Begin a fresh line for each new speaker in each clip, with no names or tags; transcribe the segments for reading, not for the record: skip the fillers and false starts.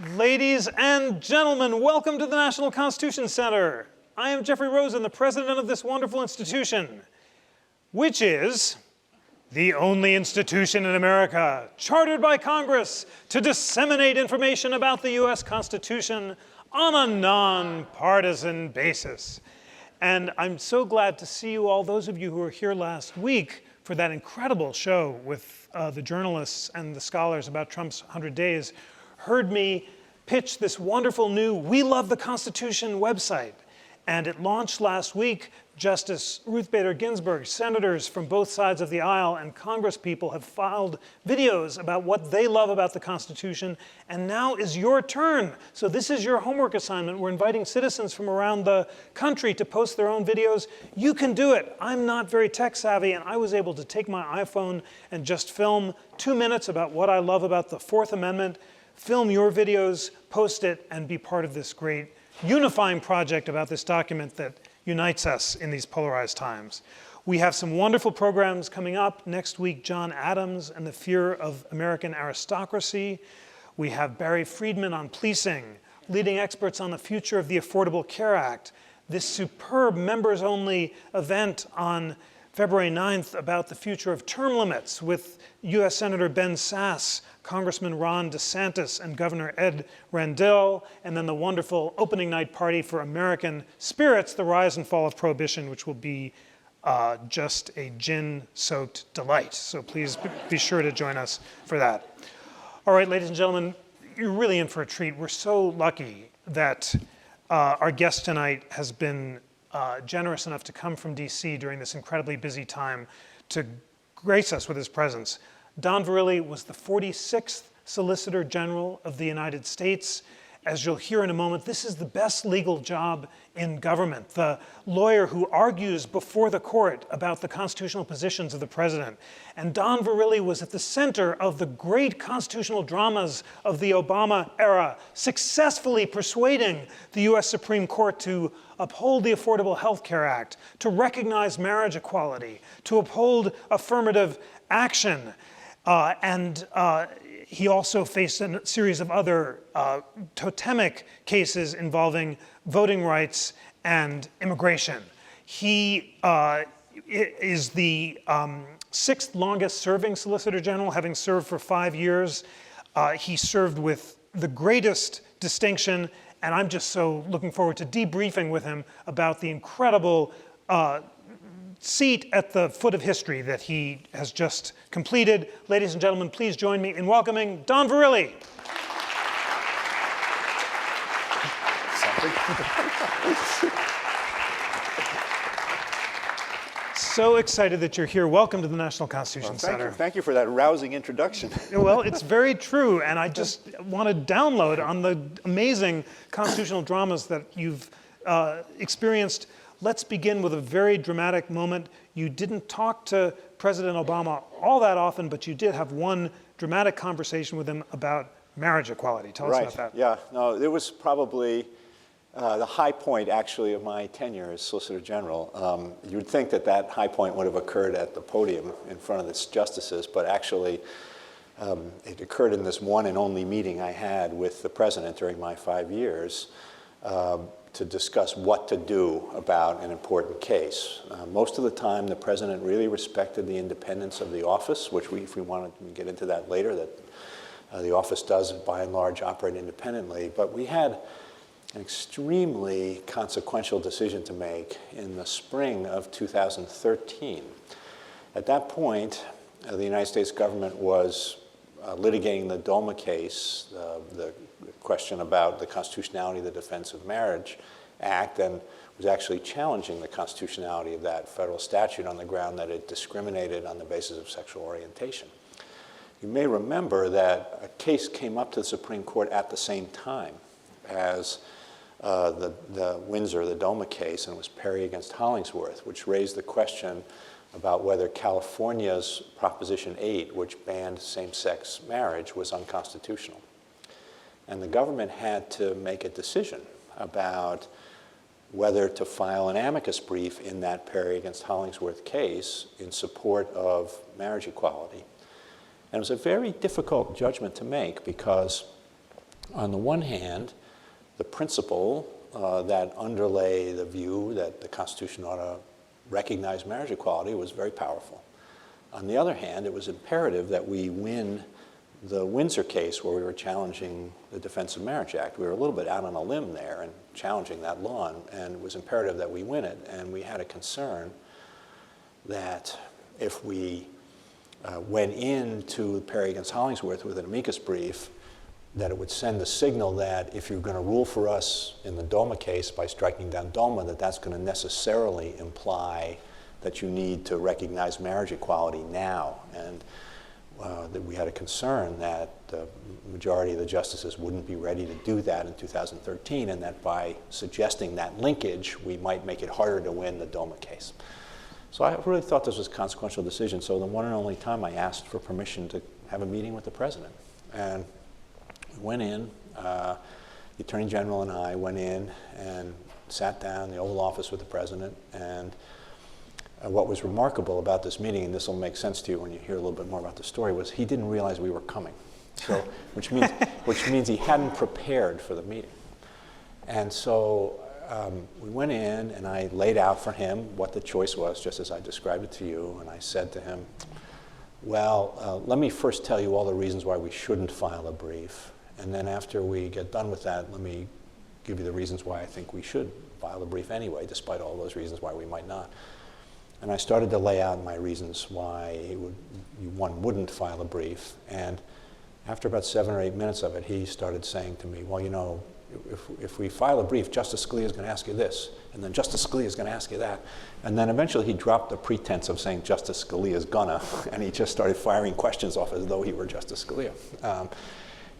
Ladies and gentlemen, welcome to the National Constitution Center. I am Jeffrey Rosen, the president of this wonderful institution, which is the only institution in America chartered by Congress to disseminate information about the U.S. Constitution on a nonpartisan basis. And I'm so glad to see you all, those of you who were here last week for that incredible show with the journalists and the scholars about Trump's 100 days, heard me pitch this wonderful new We Love the Constitution website. And it launched last week. Justice Ruth Bader Ginsburg, senators from both sides of the aisle, and congresspeople have filed videos about what they love about the Constitution. And now is your turn. So this is your homework assignment. We're inviting citizens from around the country to post their own videos. You can do it. I'm not very tech savvy, and I was able to take my iPhone and just film 2 minutes about what I love about the Fourth Amendment, film your videos, post it, and be part of this great unifying project about this document that unites us in these polarized times. We have some wonderful programs coming up. Next week, John Adams and the Fear of American Aristocracy. We have Barry Friedman on policing, leading experts on the future of the Affordable Care Act. This superb members-only event on February 9th about the future of term limits with U.S. Senator Ben Sasse, Congressman Ron DeSantis, and Governor Ed Rendell, and then the wonderful opening night party for American Spirits, the rise and fall of Prohibition, which will be just a gin-soaked delight. So please be sure to join us for that. All right, ladies and gentlemen, you're really in for a treat. We're so lucky that our guest tonight has been generous enough to come from DC during this incredibly busy time to grace us with his presence. Don Verrilli was the 46th Solicitor General of the United States. As you'll hear in a moment, this is the best legal job in government, the lawyer who argues before the court about the constitutional positions of the president. And Don Verrilli was at the center of the great constitutional dramas of the Obama era, successfully persuading the US Supreme Court to uphold the Affordable Health Care Act, to recognize marriage equality, to uphold affirmative action. He also faced a series of other totemic cases involving voting rights and immigration. He is the 6th longest serving Solicitor General, having served for 5 years. He served with the greatest distinction, and I'm just so looking forward to debriefing with him about the incredible seat at the foot of history that he has just completed. Ladies and gentlemen, please join me in welcoming Don Verrilli. So excited that you're here. Welcome to the National Constitution Center.
Thank you for that rousing introduction.
Well, it's very true, and I just want to download on the amazing constitutional dramas that you've experienced. Let's begin with a very dramatic moment. You didn't talk to President Obama all that often, but you did have one dramatic conversation with him about marriage equality. Tell us about that.
Yeah, no, it was probably the high point, actually, of my tenure as Solicitor General. You would think that that high point would have occurred at the podium in front of the justices, but actually it occurred in this one and only meeting I had with the president during my 5 years. To discuss what to do about an important case. Most of the time, the president really respected the independence of the office, which if we want to get into that later, that the office does by and large operate independently. But we had an extremely consequential decision to make in the spring of 2013. At that point, the United States government was litigating the DOMA case, the question about the constitutionality of the Defense of Marriage Act, and was actually challenging the constitutionality of that federal statute on the ground that it discriminated on the basis of sexual orientation. You may remember that a case came up to the Supreme Court at the same time as the Windsor, the DOMA case, and it was Perry against Hollingsworth, which raised the question about whether California's Proposition 8, which banned same-sex marriage, was unconstitutional. And the government had to make a decision about whether to file an amicus brief in that Perry against Hollingsworth case in support of marriage equality. And it was a very difficult judgment to make because On the one hand, the principle that underlay the view that the Constitution ought to recognize marriage equality was very powerful. On the other hand, it was imperative that we win the Windsor case where we were challenging the Defense of Marriage Act. We were a little bit out on a limb there and challenging that law, and it was imperative that we win it. And we had a concern that if we went into Perry against Hollingsworth with an amicus brief, that it would send the signal that if you're going to rule for us in the DOMA case by striking down DOMA, that that's going to necessarily imply that you need to recognize marriage equality now. And that we had a concern that the majority of the justices wouldn't be ready to do that in 2013, and that by suggesting that linkage, we might make it harder to win the DOMA case. So I really thought this was a consequential decision. So the one and only time I asked for permission to have a meeting with the president. And we went in, the Attorney General and I went in and sat down in the Oval Office with the president. And what was remarkable about this meeting, and this will make sense to you when you hear a little bit more about the story, was he didn't realize we were coming. So, which means he hadn't prepared for the meeting. And so we went in and I laid out for him what the choice was, just as I described it to you. And I said to him, well, let me first tell you all the reasons why we shouldn't file a brief. And then after we get done with that, let me give you the reasons why I think we should file a brief anyway, despite all those reasons why we might not. And I started to lay out my reasons why one wouldn't file a brief. And after about 7 or 8 minutes of it, he started saying to me, well, you know, if we file a brief, Justice Scalia is going to ask you this, and then Justice Scalia is going to ask you that. And then eventually he dropped the pretense of saying Justice Scalia is gonna, and he just started firing questions off as though he were Justice Scalia.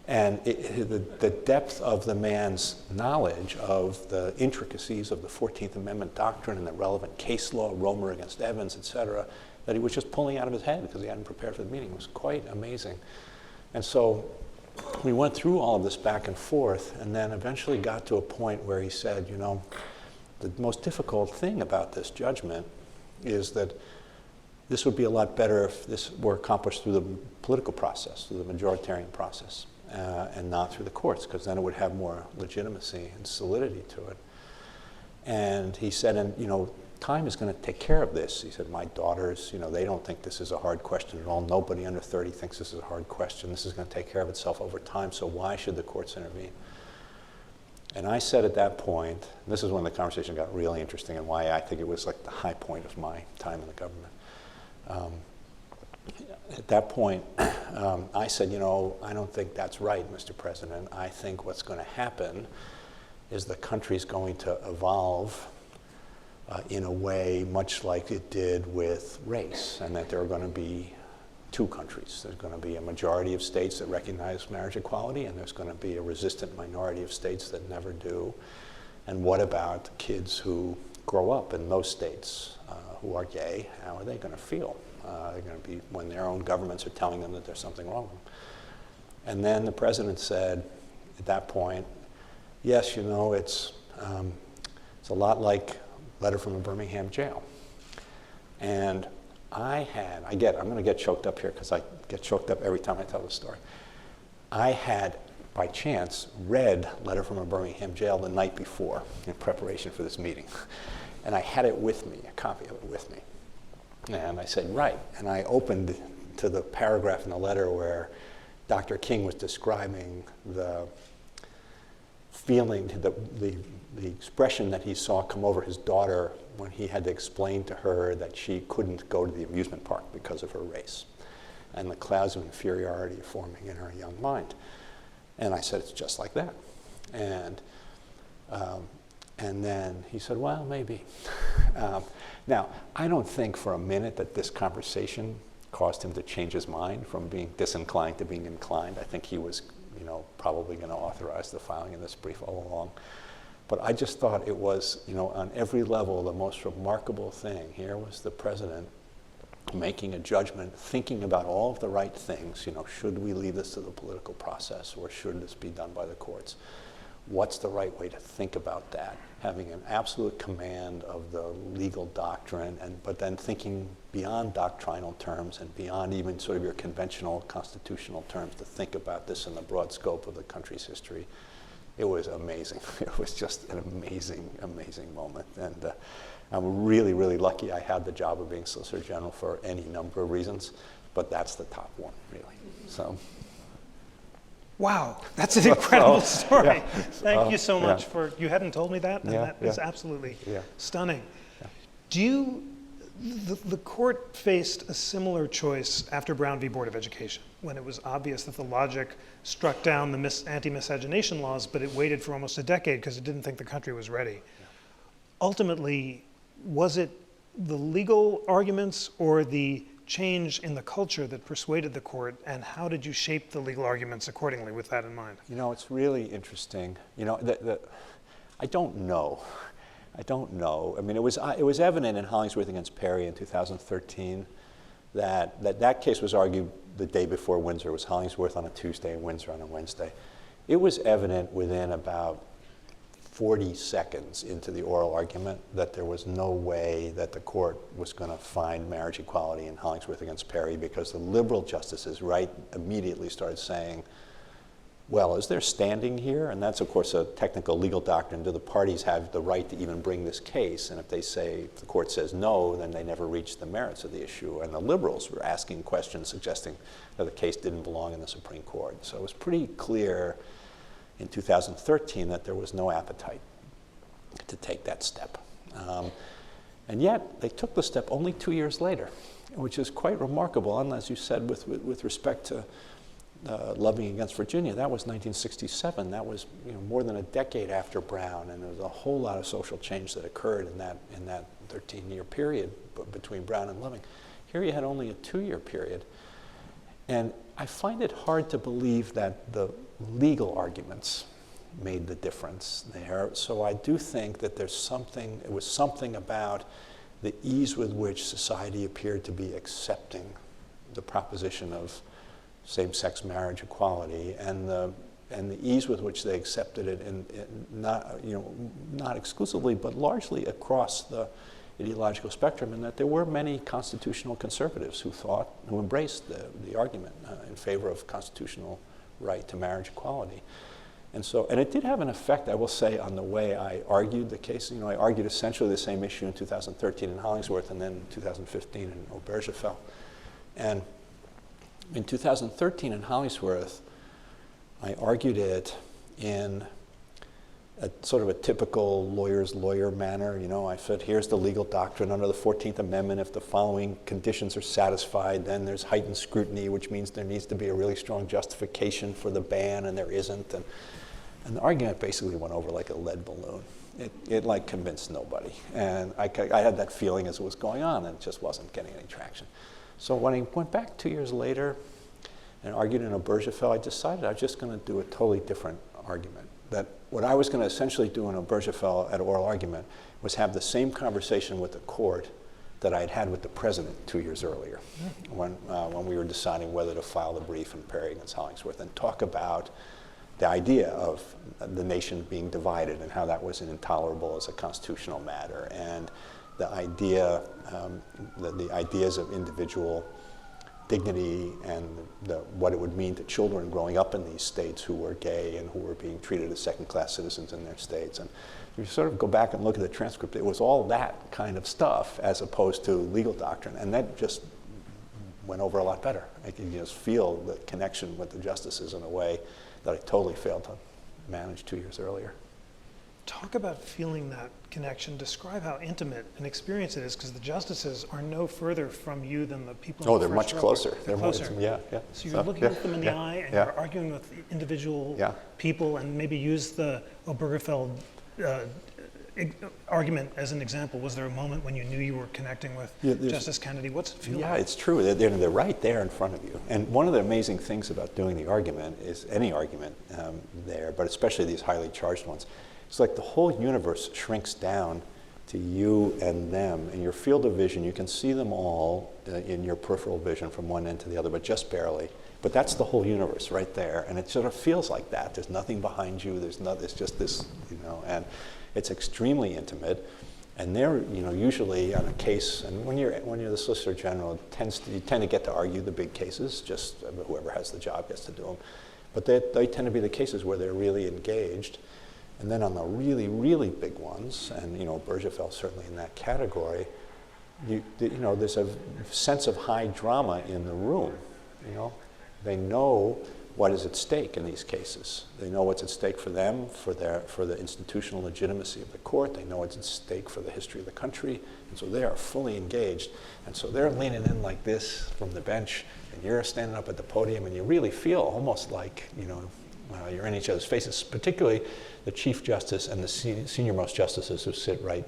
And the depth of the man's knowledge of the intricacies of the 14th Amendment doctrine and the relevant case law, Romer against Evans, et cetera, that he was just pulling out of his head because he hadn't prepared for the meeting, was quite amazing. And so we went through all of this back and forth, and then eventually got to a point where he said, you know, the most difficult thing about this judgment is that this would be a lot better if this were accomplished through the political process, through the majoritarian process. And not through the courts, because then it would have more legitimacy and solidity to it. And he said, and you know, time is going to take care of this. He said, my daughters, you know, they don't think this is a hard question at all. Nobody under 30 thinks this is a hard question. This is going to take care of itself over time, so why should the courts intervene? And I said at that point, this is when the conversation got really interesting and why I think it was like the high point of my time in the government. At that point, I said, you know, I don't think that's right, Mr. President. I think what's going to happen is the country's going to evolve in a way much like it did with race, and that there are going to be two countries. There's going to be a majority of states that recognize marriage equality, and there's going to be a resistant minority of states that never do. And what about kids who grow up in those states who are gay? How are they going to feel? They're going to be when their own governments are telling them that there's something wrong with them. And then the president said at that point, yes, you know, it's a lot like Letter from a Birmingham jail. And I'm going to get choked up here because I get choked up every time I tell this story. I had, by chance, read Letter from a Birmingham jail the night before in preparation for this meeting. And I had it with me, a copy of it with me. And I said, right. And I opened to the paragraph in the letter where Dr. King was describing the feeling, the expression that he saw come over his daughter when he had to explain to her that she couldn't go to the amusement park because of her race, and the clouds of inferiority forming in her young mind. And I said, it's just like that. And then he said, well, maybe. Now, I don't think for a minute that this conversation caused him to change his mind from being disinclined to being inclined. I think he was, you know, probably going to authorize the filing of this brief all along. But I just thought it was, you know, on every level, the most remarkable thing. Here was the president making a judgment, thinking about all of the right things. You know, should we leave this to the political process, or should this be done by the courts? what's the right way to think about that? Having an absolute command of the legal doctrine, but then thinking beyond doctrinal terms and beyond even sort of your conventional constitutional terms to think about this in the broad scope of the country's history. It was amazing. It was just an amazing, amazing moment. And I'm really, really lucky I had the job of being Solicitor General for any number of reasons, but that's the top one, really. So.
Wow, that's an incredible story.
Yeah.
Thank you so much for, you hadn't told me that, and
Yeah,
that is absolutely
Yeah.
stunning.
Yeah.
Do you, the court faced a similar choice after Brown v. Board of Education, when it was obvious that the logic struck down the anti-miscegenation laws, but it waited for almost a decade because it didn't think the country was ready. Yeah. Ultimately, was it the legal arguments or the change in the culture that persuaded the court, and how did you shape the legal arguments accordingly with that in mind?
You know, it's really interesting. You know, I don't know. I don't know. I mean, it was evident in Hollingsworth against Perry in 2013 that case was argued the day before Windsor. It was Hollingsworth on a Tuesday and Windsor on a Wednesday. It was evident within about 40 seconds into the oral argument that there was no way that the court was going to find marriage equality in Hollingsworth against Perry, because the liberal justices immediately started saying, well, is there standing here? And that's, of course, a technical legal doctrine. Do the parties have the right to even bring this case? And if the court says no, then they never reach the merits of the issue. And the liberals were asking questions suggesting that the case didn't belong in the Supreme Court. So it was pretty clear in 2013 that there was no appetite to take that step. And yet, they took the step only 2 years later, which is quite remarkable. And as you said, with respect to Loving against Virginia, that was 1967. That was more than a decade after Brown, and there was a whole lot of social change that occurred in that 13-year period between Brown and Loving. Here you had only a 2-year period. And I find it hard to believe that the legal arguments made the difference there. So I do think that it was something about the ease with which society appeared to be accepting the proposition of same-sex marriage equality, and the ease with which they accepted it, not exclusively, but largely across the ideological spectrum, and that there were many constitutional conservatives who embraced the argument in favor of constitutional right to marriage equality. And it did have an effect, I will say, on the way I argued the case. I argued essentially the same issue in 2013 in Hollingsworth, and then in 2015 in Obergefell. And in 2013 in Hollingsworth, I argued it in a sort of a typical lawyer's lawyer manner. I said, here's the legal doctrine under the 14th Amendment. If the following conditions are satisfied, then there's heightened scrutiny, which means there needs to be a really strong justification for the ban, and there isn't. And the argument basically went over like a lead balloon. It like convinced nobody. And I had that feeling as it was going on, and it just wasn't getting any traction. So when I went back 2 years later and argued in Obergefell, I decided I was just going to do a totally different argument. That what I was going to essentially do in Obergefell at oral argument was have the same conversation with the court that I had had with the president 2 years earlier, when we were deciding whether to file the brief in Perry against Hollingsworth, and talk about the idea of the nation being divided and how that was intolerable as a constitutional matter, and the ideas of individual dignity and what it would mean to children growing up in these states who were gay and who were being treated as second-class citizens in their states. And if you sort of go back and look at the transcript, it was all that kind of stuff as opposed to legal doctrine, and that just went over a lot better. I could just feel the connection with the justices in a way that I totally failed to manage 2 years earlier.
Talk about feeling that connection. Describe how intimate an experience it is, because the justices are no further from you than the people in the
they're much closer.
They're closer.
Yeah.
So you're looking at them in the eye, and you're arguing with individual people, and maybe use the Obergefell argument as an example. Was there a moment when you knew you were connecting with Justice Kennedy? What's it feel like?
Yeah, it's true. They're right there in front of you. And one of the amazing things about doing the argument is any argument there, but especially these highly charged ones, it's like the whole universe shrinks down to you and them. In your field of vision, you can see them all in your peripheral vision from one end to the other, but just barely. But that's the whole universe right there, and it sort of feels like that. There's nothing behind you. It's just this, and it's extremely intimate. And they're, usually on a case, and when you're the Solicitor General, you tend to get to argue the big cases. Just whoever has the job gets to do them. But they tend to be the cases where they're really engaged. And then on the really, really big ones, and Bergefell's certainly in that category, there's a sense of high drama in the room. They know what is at stake in these cases. They know what's at stake for them, for the institutional legitimacy of the court. They know what's at stake for the history of the country. And so they are fully engaged. And so they're leaning in like this from the bench, and you're standing up at the podium, and you really feel almost like, you're in each other's faces, particularly the Chief Justice and the senior-most justices who sit right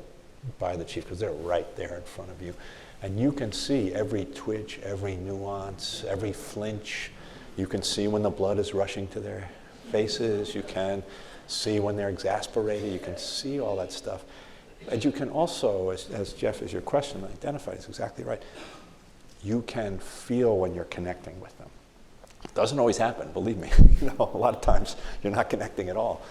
by the Chief, because they're right there in front of you. And you can see every twitch, every nuance, every flinch. You can see when the blood is rushing to their faces. You can see when they're exasperated. You can see all that stuff. And you can also, as Jeff, as your question identified, is exactly right, you can feel when you're connecting with them. It doesn't always happen, believe me. A lot of times you're not connecting at all.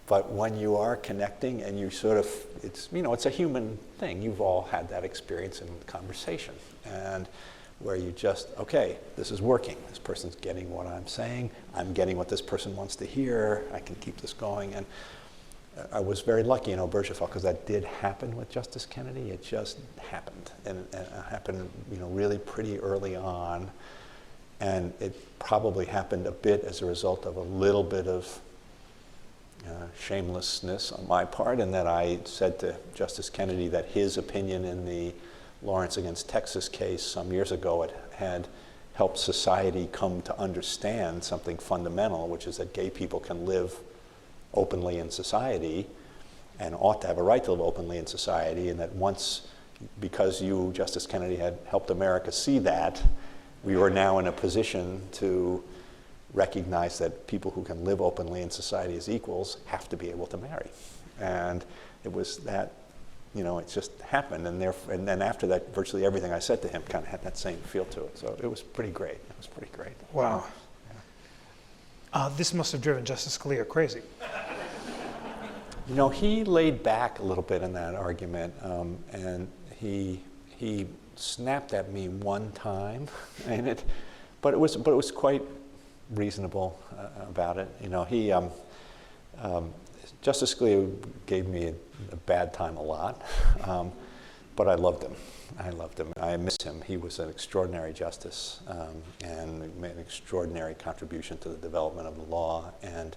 But when you are connecting and you sort of, it's a human thing. You've all had that experience in conversation. And where you just, okay, this is working. This person's getting what I'm saying. I'm getting what this person wants to hear. I can keep this going. And I was very lucky in Bergefell because that did happen with Justice Kennedy. It just happened. And it happened, really pretty early on. And it probably happened a bit as a result of a little bit of shamelessness on my part, in that I said to Justice Kennedy that his opinion in the Lawrence against Texas case some years ago had helped society come to understand something fundamental, which is that gay people can live openly in society and ought to have a right to live openly in society, and that once, because you, Justice Kennedy, had helped America see that, we were now in a position to recognize that people who can live openly in society as equals have to be able to marry. And it was that, it just happened. And then after that, virtually everything I said to him kind of had that same feel to it. So it was pretty great. It was pretty great.
Wow. Yeah. This must have driven Justice Scalia crazy.
He laid back a little bit in that argument, and he snapped at me one time, but it was quite reasonable about it. Justice Scalia gave me a bad time a lot, but I loved him. I miss him. He was an extraordinary justice and made an extraordinary contribution to the development of the law. And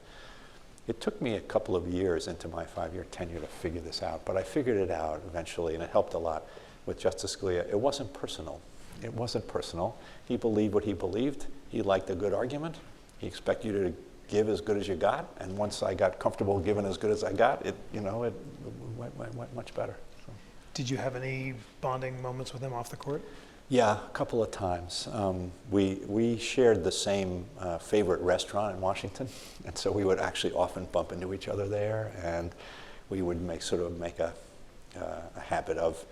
it took me a couple of years into my 5-year tenure to figure this out, but I figured it out eventually, and it helped a lot with Justice Scalia. It wasn't personal. It wasn't personal. He believed what he believed. He liked a good argument. He expected you to give as good as you got. And once I got comfortable giving as good as I got, it went much better. So.
Did you have any bonding moments with him off the court?
Yeah, a couple of times. We shared the same favorite restaurant in Washington, and so we would actually often bump into each other there, and we would make a habit of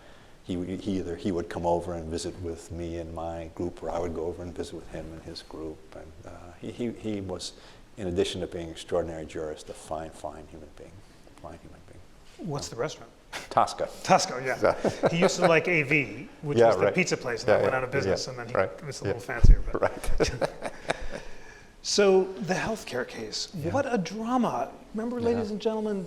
either he would come over and visit with me and my group, or I would go over and visit with him and his group. And he was, in addition to being an extraordinary jurist, a fine human being.
What's the restaurant?
Tosca.
Tosca, yeah. He used to like AV, which was the pizza place that went out of business, and then he was a little fancier. But.
Right.
So the healthcare case, what a drama. Remember, ladies and gentlemen,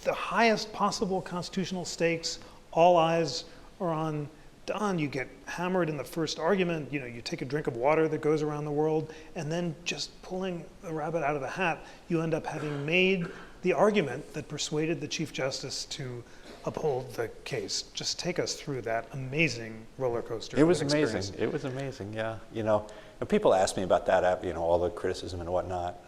the highest possible constitutional stakes, all eyes are on Don. You get hammered in the first argument, you take a drink of water that goes around the world, and then just pulling a rabbit out of the hat, you end up having made the argument that persuaded the Chief Justice to uphold the case. Just take us through that amazing roller coaster.
It was amazing. It was amazing, yeah. And people ask me about that, all the criticism and whatnot.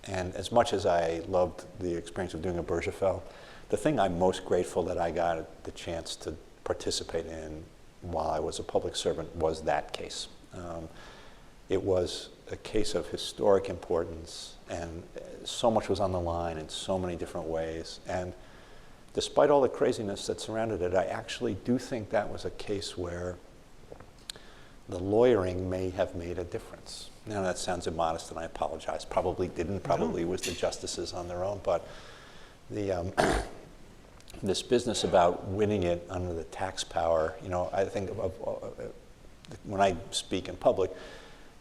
And as much as I loved the experience of doing a Bergefell, the thing I'm most grateful that I got the chance to participate in while I was a public servant was that case. It was a case of historic importance, and so much was on the line in so many different ways. And despite all the craziness that surrounded it, I actually do think that was a case where the lawyering may have made a difference. Now that sounds immodest, and I apologize. Probably didn't. Probably was the justices on their own. But the this business about winning it under the tax power, I think when I speak in public,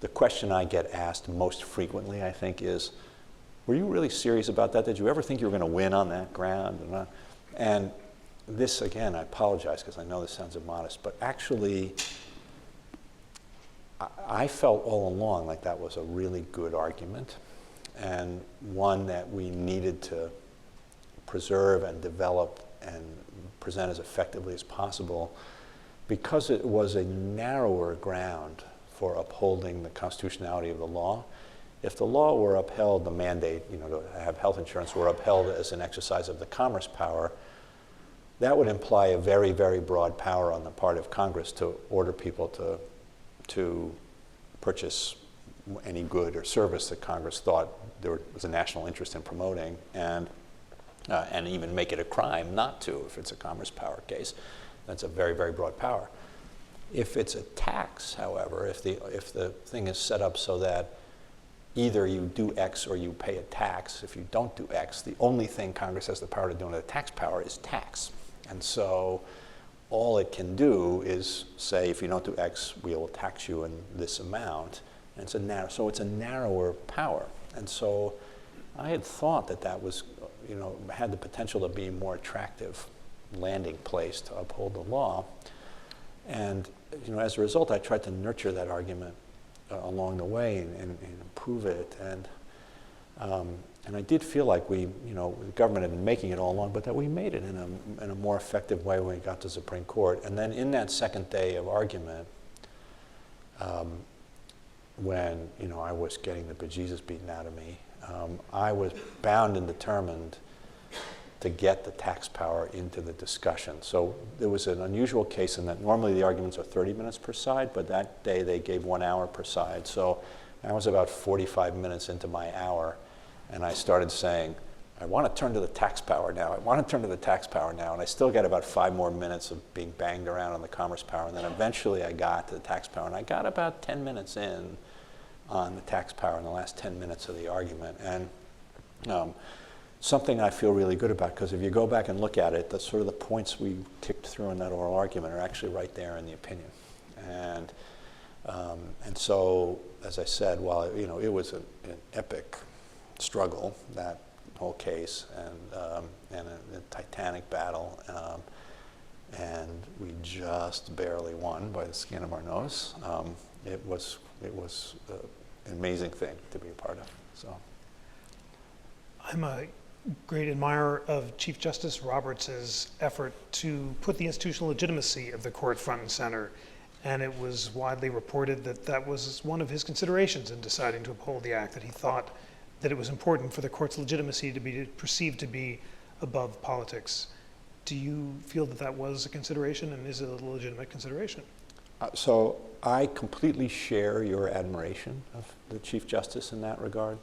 the question I get asked most frequently, I think, is, were you really serious about that? Did you ever think you were going to win on that ground? And this, again, I apologize because I know this sounds immodest, but actually, I felt all along like that was a really good argument, and one that we needed to preserve and develop and present as effectively as possible, because it was a narrower ground for upholding the constitutionality of the law. If the law were upheld, the mandate, to have health insurance were upheld as an exercise of the commerce power, that would imply a very, very broad power on the part of Congress to order people to purchase any good or service that Congress thought there was a national interest in promoting, and even make it a crime not to if it's a commerce power case. That's a very, very broad power. If it's a tax, however, if the thing is set up so that either you do X or you pay a tax, if you don't do X, the only thing Congress has the power to do under the tax power is tax. And so all it can do is say, if you don't do X, we will tax you in this amount. And so it's a narrower power. And so I had thought that was, had the potential to be a more attractive landing place to uphold the law. And as a result, I tried to nurture that argument along the way and improve it. And I did feel like the government had been making it all along, but that we made it in a more effective way when we got to Supreme Court. And then in that second day of argument, when I was getting the bejesus beaten out of me, I was bound and determined to get the tax power into the discussion. So there was an unusual case in that normally the arguments are 30 minutes per side, but that day they gave 1 hour per side. So I was about 45 minutes into my hour, and I started saying, I want to turn to the tax power now. I want to turn to the tax power now. And I still got about 5 more minutes of being banged around on the commerce power. And then eventually I got to the tax power. And I got about 10 minutes in on the tax power in the last 10 minutes of the argument. And something I feel really good about, because if you go back and look at it, the sort of the points we ticked through in that oral argument are actually right there in the opinion. And so, as I said, while it was an epic struggle, that whole case, and a titanic battle, and we just barely won by the skin of our nose. It was an amazing thing to be a part of. So,
I'm a great admirer of Chief Justice Roberts' effort to put the institutional legitimacy of the court front and center. And it was widely reported that was one of his considerations in deciding to uphold the act, that he thought that it was important for the court's legitimacy to be perceived to be above politics. Do you feel that was a consideration, and is it a legitimate consideration?
So I completely share your admiration of the Chief Justice in that regard,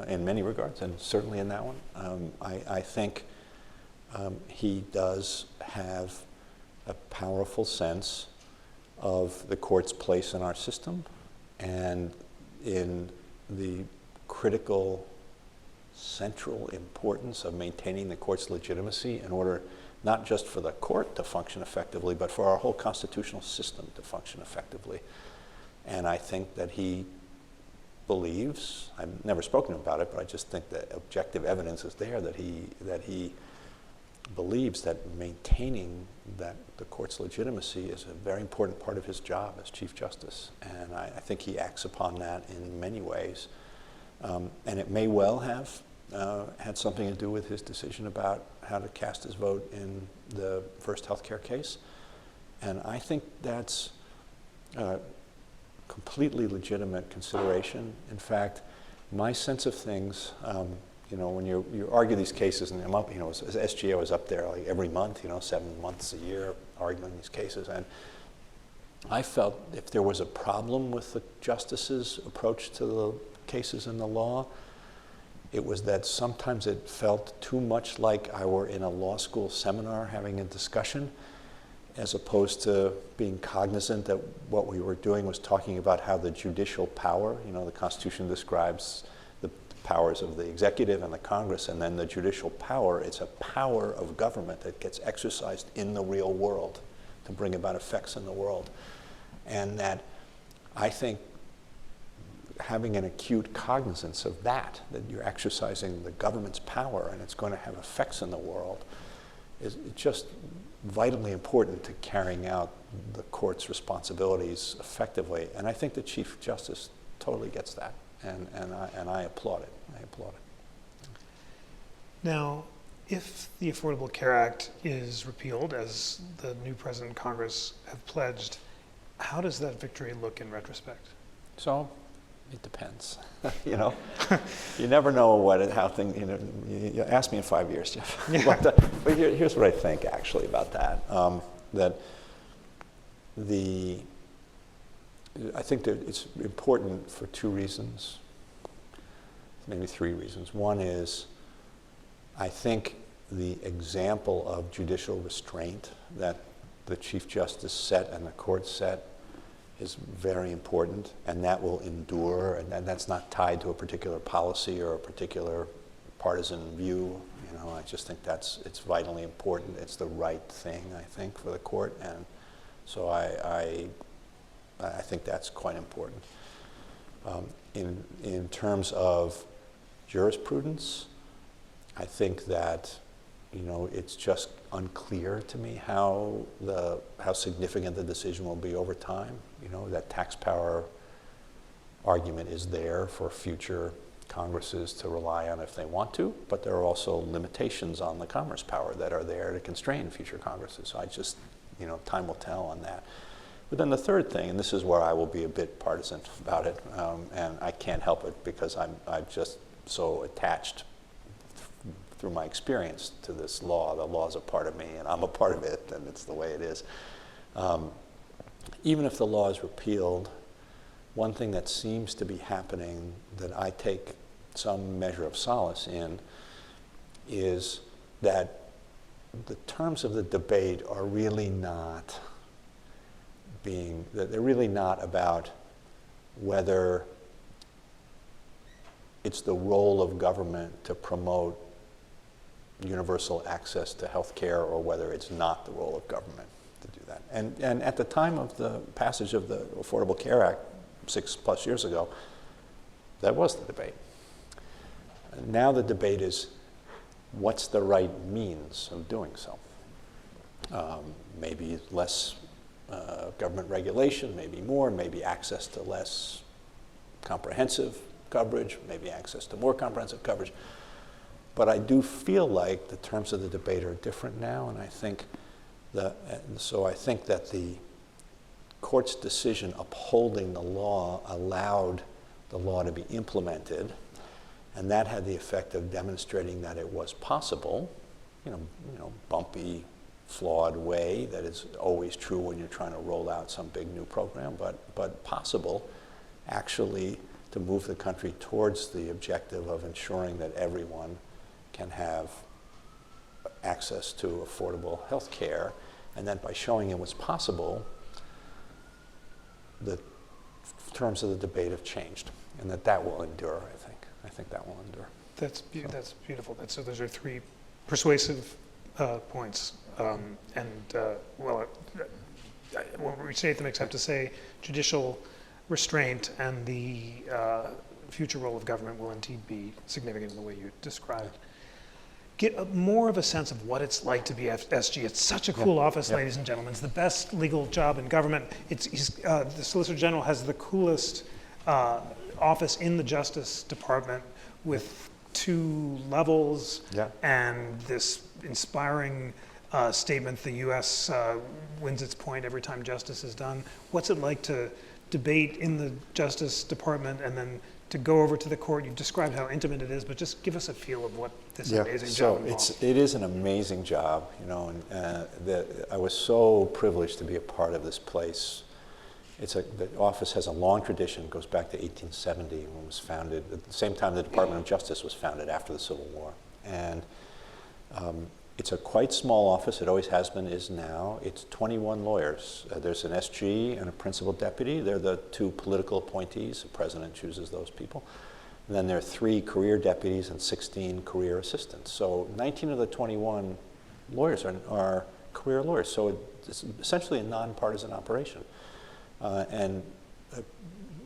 in many regards, and certainly in that one. I think he does have a powerful sense of the court's place in our system and in the critical, central importance of maintaining the court's legitimacy in order not just for the court to function effectively, but for our whole constitutional system to function effectively. And I think that he believes, I've never spoken to him about it, but I just think that objective evidence is there that he believes that maintaining the court's legitimacy is a very important part of his job as Chief Justice. And I think he acts upon that in many ways. And it may well have had something to do with his decision about how to cast his vote in the first healthcare case. And I think that's a completely legitimate consideration. In fact, my sense of things, when you argue these cases, and I'm up, as SGA was up there like every month, 7 months a year arguing these cases, and I felt if there was a problem with the justices' approach to the cases in the law, it was that sometimes it felt too much like I were in a law school seminar having a discussion, as opposed to being cognizant that what we were doing was talking about how the judicial power, the Constitution describes the powers of the executive and the Congress, and then the judicial power, it's a power of government that gets exercised in the real world to bring about effects in the world. And that I think having an acute cognizance of that you're exercising the government's power and it's going to have effects in the world, is just vitally important to carrying out the court's responsibilities effectively. And I think the Chief Justice totally gets that, and I applaud it. I applaud it.
Now, if the Affordable Care Act is repealed, as the new President and Congress have pledged, how does that victory look in retrospect?
So, it depends. You never know how things. You ask me in 5 years, Jeff.
Yeah.
But here's what I think actually about that. I think that it's important for two reasons, maybe three reasons. One is, I think the example of judicial restraint that the Chief Justice set and the court set is very important, and that will endure, and that's not tied to a particular policy or a particular partisan view. I just think it's vitally important. It's the right thing, I think, for the court, and so I think that's quite important. In terms of jurisprudence, I think that it's just unclear to me how significant the decision will be over time. That tax power argument is there for future Congresses to rely on if they want to, but there are also limitations on the commerce power that are there to constrain future Congresses. So I just, time will tell on that. But then the third thing, and this is where I will be a bit partisan about it, and I can't help it because I'm just so attached through my experience to this law. The law is a part of me, and I'm a part of it, and it's the way it is. Even if the law is repealed, one thing that seems to be happening that I take some measure of solace in is that the terms of the debate are really not they're really not about whether it's the role of government to promote universal access to health care or whether it's not the role of government to do that. And at the time of the passage of the Affordable Care Act 6+ years ago, that was the debate. Now the debate is what's the right means of doing so. Maybe less government regulation, maybe more, maybe access to less comprehensive coverage, maybe access to more comprehensive coverage. But I do feel like the terms of the debate are different now, and I think that the court's decision upholding the law allowed the law to be implemented, and that had the effect of demonstrating that it was possible, bumpy, flawed way that is always true when you're trying to roll out some big new program, but possible actually to move the country towards the objective of ensuring that everyone can have access to affordable health care, and that by showing it was possible, the terms of the debate have changed, and that will endure, I think. I think that will endure.
That's beautiful. So those are three persuasive points. Well, won't restate them except to say judicial restraint and the future role of government will indeed be significant in the way you described. Get more of a sense of what it's like to be SG. It's such a cool office, ladies and gentlemen. It's the best legal job in government. The Solicitor General has the coolest office in the Justice Department with 2 levels and this inspiring statement, the U.S. Wins its point every time justice is done. What's it like to debate in the Justice Department and then to go over to the court? You've described how intimate it is, but just give us a feel of what this amazing job involves.
It is an amazing job, I was so privileged to be a part of this place. The office has a long tradition, goes back to 1870 when it was founded, at the same time the Department of Justice was founded after the Civil War. And It's a quite small office. It always has been, is now. It's 21 lawyers. There's an SG and a principal deputy. They're the two political appointees. The president chooses those people. And then there are 3 career deputies and 16 career assistants. So 19 of the 21 lawyers are career lawyers. So it's essentially a nonpartisan operation. And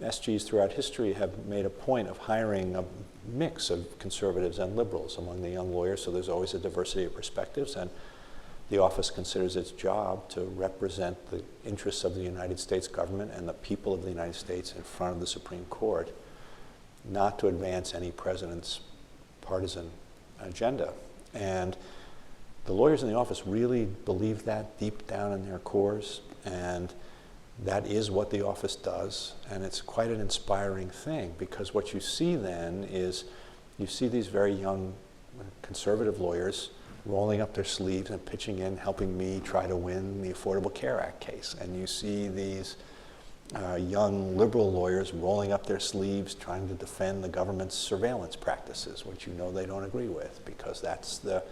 SGs throughout history have made a point of hiring a mix of conservatives and liberals among the young lawyers, so there's always a diversity of perspectives, and the office considers its job to represent the interests of the United States government and the people of the United States in front of the Supreme Court, not to advance any president's partisan agenda. And the lawyers in the office really believe that deep down in their cores, and that is what the office does, and it's quite an inspiring thing, because what you see then is you see these very young conservative lawyers rolling up their sleeves and pitching in, helping me try to win the Affordable Care Act case. And you see these young liberal lawyers rolling up their sleeves trying to defend the government's surveillance practices, which you know they don't agree with, because that's the,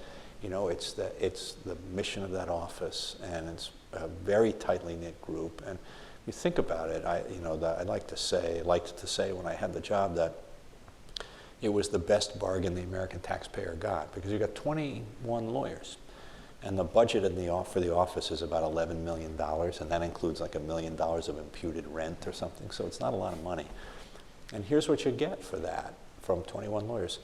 you know, it's the mission of that office, and it's a very tightly knit group. And you think about it, I liked to say when I had the job that it was the best bargain the American taxpayer got, because you got 21 lawyers, and the budget for the office is about $11 million, and that includes like $1 million of imputed rent or something, so it's not a lot of money. And here's what you get for that from 21 lawyers.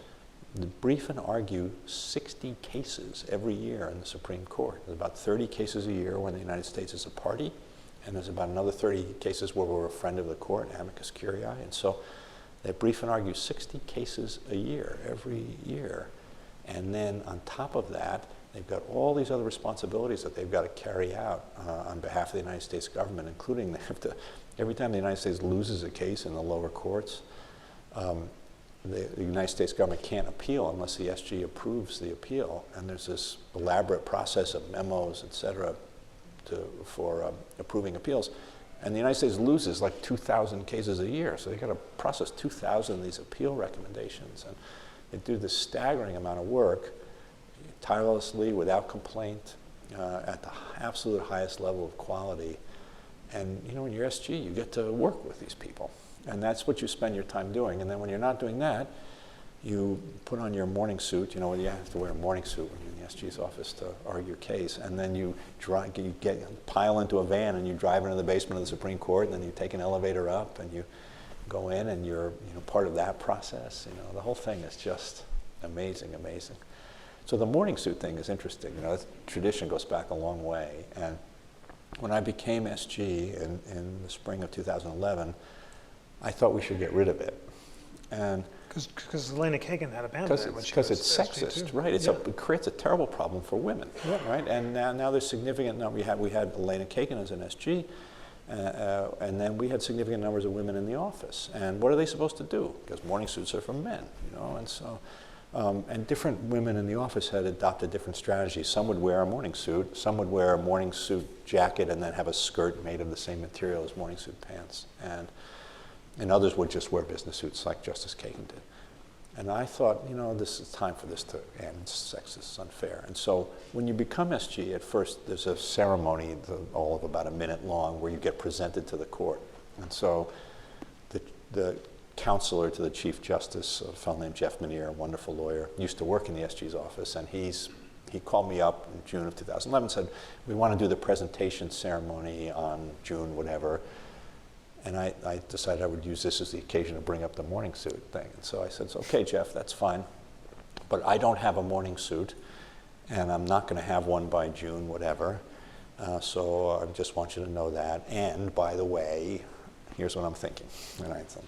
They brief and argue 60 cases every year in the Supreme Court. There's about 30 cases a year when the United States is a party, and there's about another 30 cases where we're a friend of the court, amicus curiae. And so they brief and argue 60 cases a year, every year. And then on top of that, they've got all these other responsibilities that they've got to carry out on behalf of the United States government, including they have to, every time the United States loses a case in the lower courts, the United States government can't appeal unless the SG approves the appeal. And there's this elaborate process of memos, et cetera, for approving appeals. And the United States loses like 2,000 cases a year. So they've got to process 2,000 of these appeal recommendations. And they do this staggering amount of work tirelessly, without complaint, at the absolute highest level of quality. And you know, when you're SG, you get to work with these people. And that's what you spend your time doing. And then when you're not doing that, you put on your morning suit. You know, you have to wear a morning suit when you're in the SG's office to argue your case. And then you pile into a van and you drive into the basement of the Supreme Court, and then you take an elevator up and you go in, and you're part of that process. You know, the whole thing is just amazing, amazing. So the morning suit thing is interesting. You know, that tradition goes back a long way. And when I became SG in the spring of 2011, I thought we should get rid of it. And
because Elena Kagan had abandoned it.
Because it's sexist, right? It creates a terrible problem for women, right? And now there's significant number. We had Elena Kagan as an SG, and then we had significant numbers of women in the office. And what are they supposed to do? Because morning suits are for men, you know. And so, and different women in the office had adopted different strategies. Some would wear a morning suit. Some would wear a morning suit jacket and then have a skirt made of the same material as morning suit pants. And others would just wear business suits like Justice Kagan did. And I thought, you know, this is time for this to end. It's sexist, it's unfair. And so when you become SG, at first there's a ceremony, all of about a minute long, where you get presented to the court. And so the counselor to the Chief Justice, a fellow named Jeff Menier, a wonderful lawyer, used to work in the SG's office, and he called me up in June of 2011 and said, we want to do the presentation ceremony on June whatever. And I decided I would use this as the occasion to bring up the morning suit thing. And so I said, okay, Jeff, that's fine. But I don't have a morning suit, and I'm not going to have one by June, whatever. So I just want you to know that. And by the way, here's what I'm thinking. All right, so,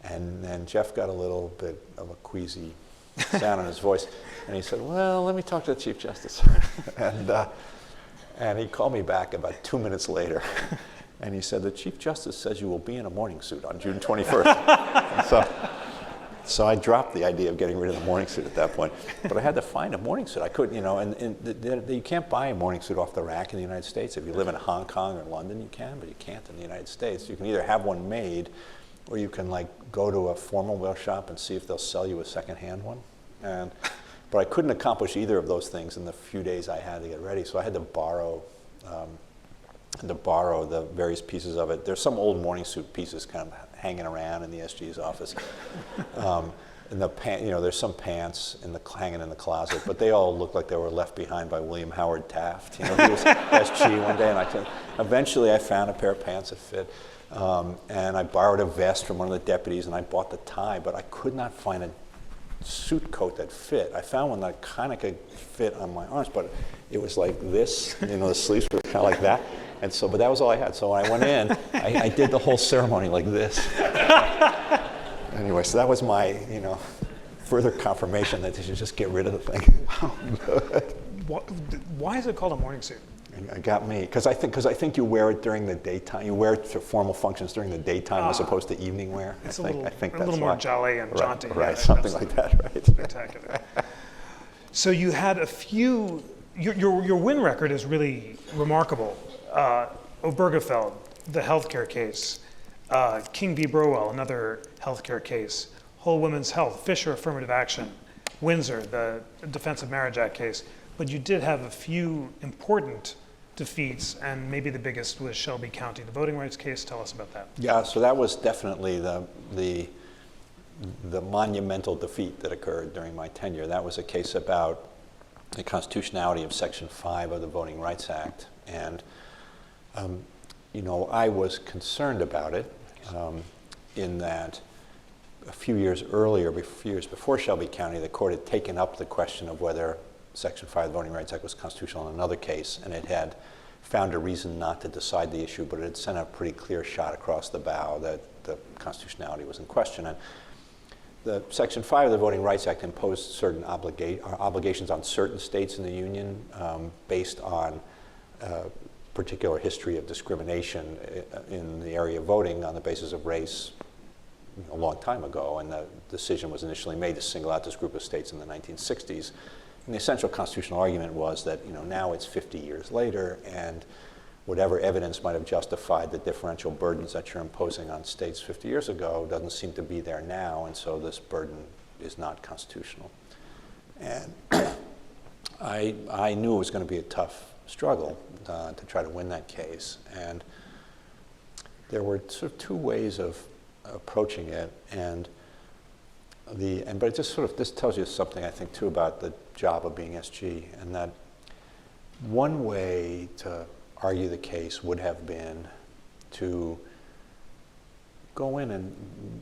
and then Jeff got a little bit of a queasy sound in his voice. And he said, well, let me talk to the Chief Justice. And he called me back about 2 minutes later. And he said, the Chief Justice says you will be in a morning suit on June 21st. So I dropped the idea of getting rid of the morning suit at that point. But I had to find a morning suit. I couldn't, you know, and you can't buy a morning suit off the rack in the United States. If you live in Hong Kong or London, you can, but you can't in the United States. You can either have one made, or you can like go to a formal wear shop and see if they'll sell you a secondhand one. But I couldn't accomplish either of those things in the few days I had to get ready, so I had to borrow the various pieces of it. There's some old morning suit pieces kind of hanging around in the SG's office. And there's some pants hanging in the closet, but they all look like they were left behind by William Howard Taft. He was SG one day, and eventually I found a pair of pants that fit. And I borrowed a vest from one of the deputies, and I bought the tie, but I could not find a suit coat that fit. I found one that kind of could fit on my arms, but it was like this, the sleeves were kind of like that. And so, but that was all I had. So when I went in, I did the whole ceremony like this. Anyway, so that was my, further confirmation that they should just get rid of the thing.
Why is it called a morning suit?
It got me, because I think you wear it during the daytime. You wear it for formal functions during the daytime as opposed to evening wear.
It's
I think that's
a little more jolly and jaunty.
Right, something like that, right.
Spectacular. So you had a few, your win record is really remarkable. Obergefell, the healthcare case. King v. Burwell, another healthcare case. Whole Women's Health, Fisher Affirmative Action. Windsor, the Defense of Marriage Act case. But you did have a few important defeats, and maybe the biggest was Shelby County, the voting rights case. Tell us about that.
Yeah, so that was definitely the monumental defeat that occurred during my tenure. That was a case about the constitutionality of Section 5 of the Voting Rights Act. And, I was concerned about it in that a few years earlier, before Shelby County, the court had taken up the question of whether Section 5 of the Voting Rights Act was constitutional in another case, and it had found a reason not to decide the issue, but it had sent a pretty clear shot across the bow that the constitutionality was in question. And the Section 5 of the Voting Rights Act imposed certain obligations on certain states in the Union based on particular history of discrimination in the area of voting on the basis of race a long time ago, and the decision was initially made to single out this group of states in the 1960s. And the essential constitutional argument was that now it's 50 years later, and whatever evidence might have justified the differential burdens that you're imposing on states 50 years ago doesn't seem to be there now, and so this burden is not constitutional. And I knew it was going to be a tough struggle to try to win that case, and there were sort of two ways of approaching it, but it just this tells you something, I think, too, about the job of being SG, and that one way to argue the case would have been to go in and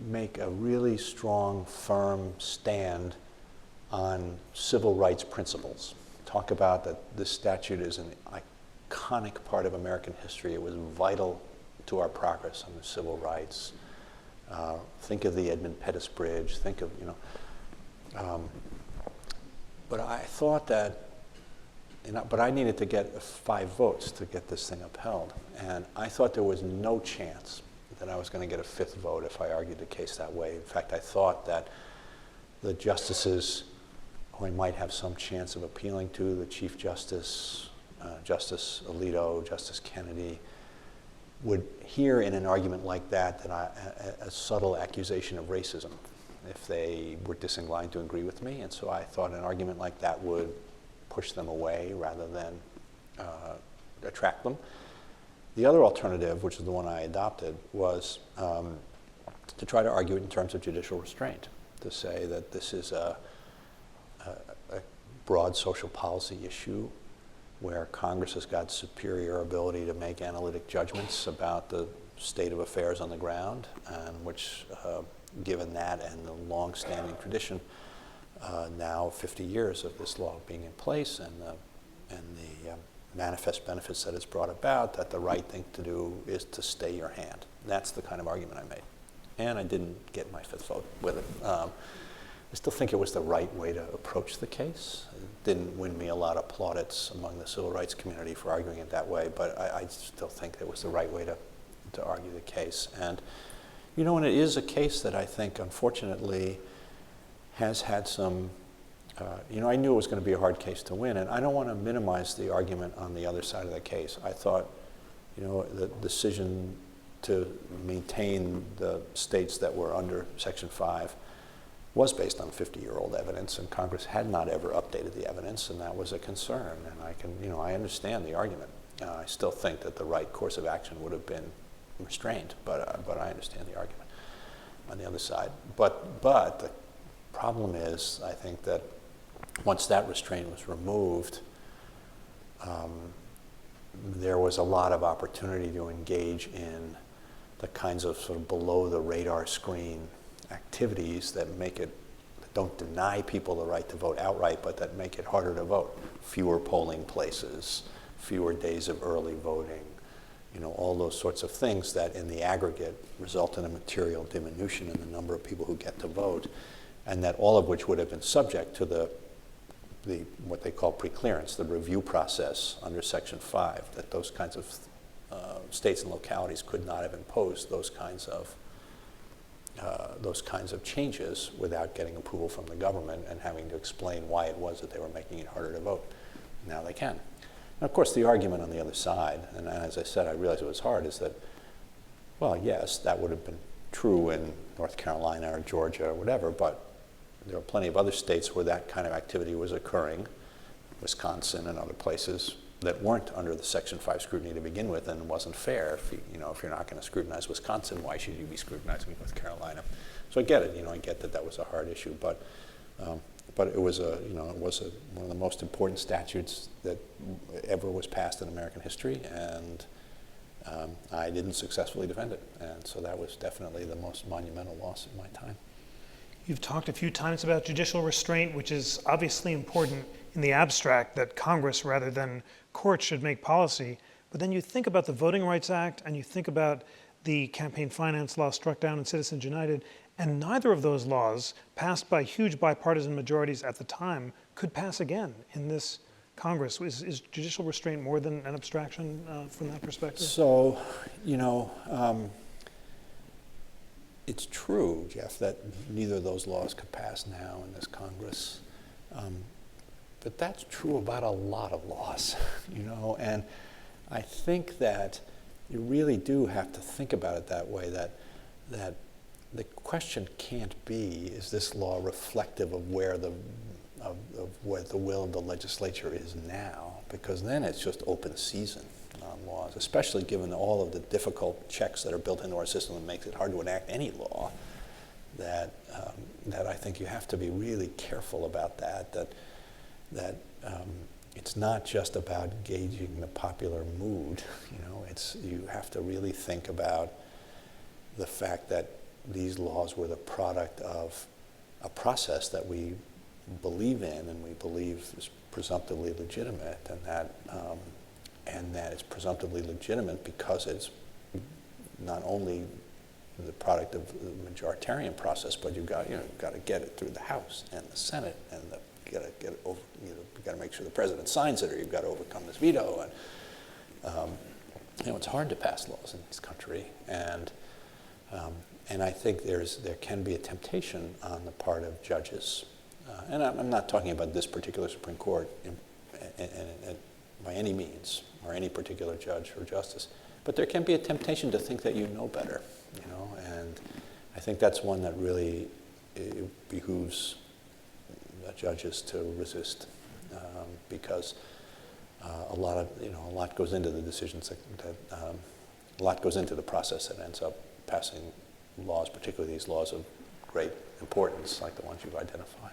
make a really strong, firm stand on civil rights principles. Talk about that this statute is an iconic part of American history. It was vital to our progress on the civil rights. Think of the Edmund Pettus Bridge, think of, but I thought that, but I needed to get 5 votes to get this thing upheld. And I thought there was no chance that I was going to get a 5th vote if I argued the case that way. In fact, I thought that the justices who I might have some chance of appealing to, the Chief Justice, Justice Alito, Justice Kennedy, would hear in an argument like that a subtle accusation of racism if they were disinclined to agree with me. And so I thought an argument like that would push them away rather than attract them. The other alternative, which is the one I adopted, was to try to argue it in terms of judicial restraint, to say that this is a broad social policy issue where Congress has got superior ability to make analytic judgments about the state of affairs on the ground, and which, given that and the long-standing tradition, now 50 years of this law being in place and the manifest benefits that it's brought about, that the right thing to do is to stay your hand. That's the kind of argument I made. And I didn't get my 5th vote with it. I still think it was the right way to approach the case. It didn't win me a lot of plaudits among the civil rights community for arguing it that way, but I still think it was the right way to argue the case. And, and it is a case that I think, unfortunately, has had some, I knew it was going to be a hard case to win, and I don't want to minimize the argument on the other side of the case. I thought, the decision to maintain the states that were under Section 5 was based on 50-year-old evidence, and Congress had not ever updated the evidence, and that was a concern. And I understand the argument. I still think that the right course of action would have been restraint, but I understand the argument on the other side. But the problem is, I think that once that restraint was removed, there was a lot of opportunity to engage in the kinds of sort of below the radar screen activities that don't deny people the right to vote outright, but that make it harder to vote. Fewer polling places, fewer days of early voting, all those sorts of things that in the aggregate result in a material diminution in the number of people who get to vote, and that all of which would have been subject to the what they call preclearance, the review process under Section 5, that those kinds of states and localities could not have imposed those kinds of changes without getting approval from the government and having to explain why it was that they were making it harder to vote. Now they can. And of course, the argument on the other side, and as I said, I realize it was hard, is that, well, yes, that would have been true in North Carolina or Georgia or whatever, but there are plenty of other states where that kind of activity was occurring, Wisconsin and other places, that weren't under the Section 5 scrutiny to begin with, and it wasn't fair. If you're not going to scrutinize Wisconsin, why should you be scrutinizing North Carolina? So I get it. I get that that was a hard issue, but it was one of the most important statutes that ever was passed in American history, and I didn't successfully defend it, and so that was definitely the most monumental loss of my time.
You've talked a few times about judicial restraint, which is obviously important in the abstract, that Congress rather than courts should make policy. But then you think about the Voting Rights Act and you think about the campaign finance law struck down in Citizens United, and neither of those laws, passed by huge bipartisan majorities at the time, could pass again in this Congress. Is judicial restraint more than an abstraction from that perspective?
So, it's true, Jeff, that neither of those laws could pass now in this Congress. But that's true about a lot of laws, and I think that you really do have to think about it that way, that the question can't be, is this law reflective of where the will of the legislature is now? Because then it's just open season on laws, especially given all of the difficult checks that are built into our system that makes it hard to enact any law, that I think you have to be really careful about that it's not just about gauging the popular mood. You have to really think about the fact that these laws were the product of a process that we believe in and we believe is presumptively legitimate, and that it's presumptively legitimate because it's not only the product of the majoritarian process, but you've got to get it through the House and the Senate, and you've got to make sure the president signs it, or you've got to overcome this veto. And it's hard to pass laws in this country, and I think there can be a temptation on the part of judges, and I'm not talking about this particular Supreme Court by any means, or any particular judge or justice, but there can be a temptation to think that you know better, and I think that's one that really behooves judges to resist, because a lot goes into the decisions a lot goes into the process that ends up passing laws, particularly these laws of great importance like the ones you've identified.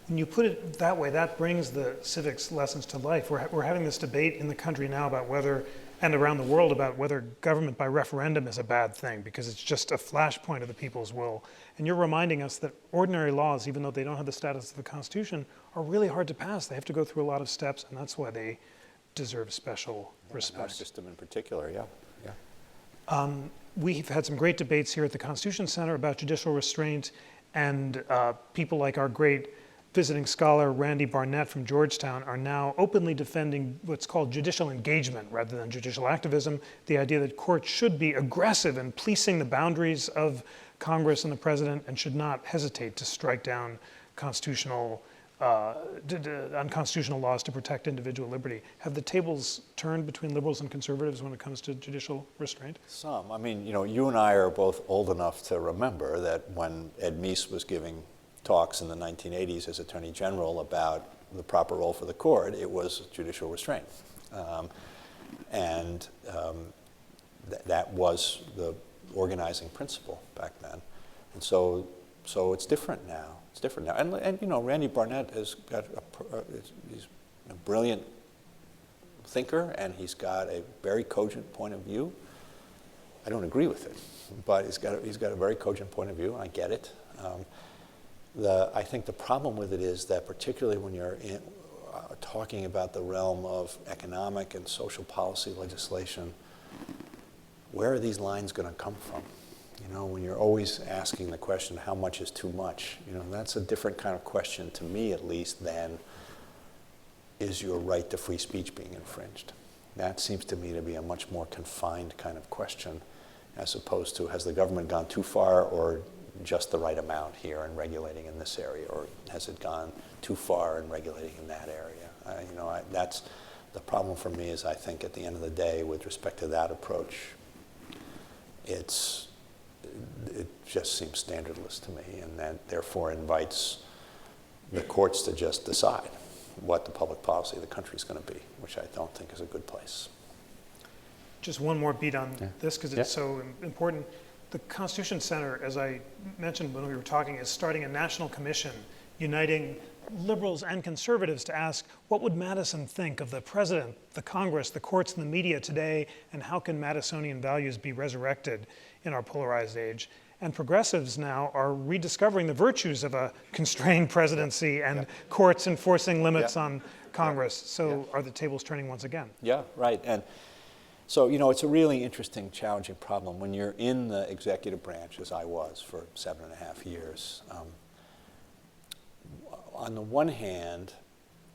When you put it that way, that brings the civics lessons to life. We're having this debate in the country now about whether, and around the world, about whether government by referendum is a bad thing because it's just a flashpoint of the people's will. And you're reminding us that ordinary laws, even though they don't have the status of the Constitution, are really hard to pass. They have to go through a lot of steps, and that's why they deserve special respect.
Our system in particular, yeah.
We've had some great debates here at the Constitution Center about judicial restraint, and people like our great visiting scholar Randy Barnett from Georgetown are now openly defending what's called judicial engagement rather than judicial activism, the idea that courts should be aggressive in policing the boundaries of Congress and the president and should not hesitate to strike down unconstitutional laws to protect individual liberty. Have the tables turned between liberals and conservatives when it comes to judicial restraint?
Some. I mean, you and I are both old enough to remember that when Ed Meese was giving talks in the 1980s as Attorney General about the proper role for the court, it was judicial restraint. That was the organizing principle back then. And so it's different now. It's different now. And you know, Randy Barnett has got he's a brilliant thinker, and he's got a very cogent point of view. I don't agree with it, but he's got a very cogent point of view, and I get it. I think the problem with it is that particularly when you're talking about the realm of economic and social policy legislation, where are these lines going to come from? You know, when you're always asking the question, how much is too much? You know, that's a different kind of question, to me at least, than is your right to free speech being infringed? That seems to me to be a much more confined kind of question, as opposed to has the government gone too far or just the right amount here in regulating in this area, or has it gone too far in regulating in that area? That's the problem for me. Is I think at the end of the day, with respect to that approach, it just seems standardless to me, and that therefore invites the courts to just decide what the public policy of the country is going to be, which I don't think is a good place.
Just one more beat on this, because it's so important. The Constitution Center, as I mentioned when we were talking, is starting a national commission uniting liberals and conservatives to ask, what would Madison think of the president, the Congress, the courts, and the media today, and how can Madisonian values be resurrected in our polarized age? And progressives now are rediscovering the virtues of a constrained presidency and courts enforcing limits on Congress. So are the tables turning once again?
Yeah, right. And so, you know, it's a really interesting, challenging problem. When you're in the executive branch, as I was for 7.5 years, on the one hand,